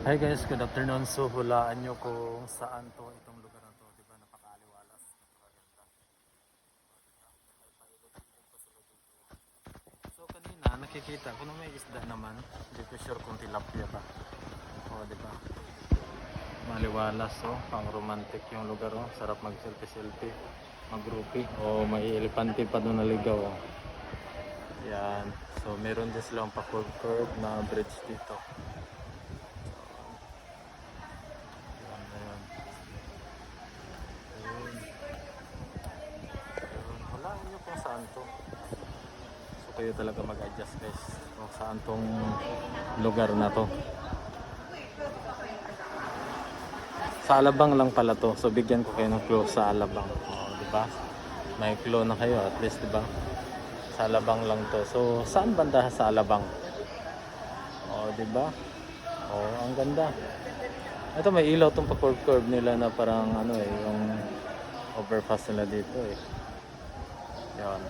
Hi guys, good afternoon. So hulaan nyo kung saan to itong lugar na to, 'di ba? Napakaaliwalas, napakaganda. So kanina nakikita ko na may isda naman. Hindi ko sure kung tilapia ba. O 'di ba? Maliwalas oh, pang romantic yung lugar oh. Sarap mag-selfie-selfie, mag-groupie. O may elepante pa doon naligaw oh. Yan. So meron din silang pa-curve na bridge dito. Yan, yan. Hulaan nyo kung saan to. So kayo talaga mag-adjust guys kung saan tong lugar na to. Sa Alabang lang pala to. So bigyan ko kayo ng clue sa Alabang. Oh, di ba? May clue na kayo at least, di ba? Sa Alabang lang to. So saan banda sa Alabang? Oh, di ba? Oh, ang ganda. Ito may ilaw tong pa-curve nila na parang ano eh, yung overpass nila dito eh. Yan.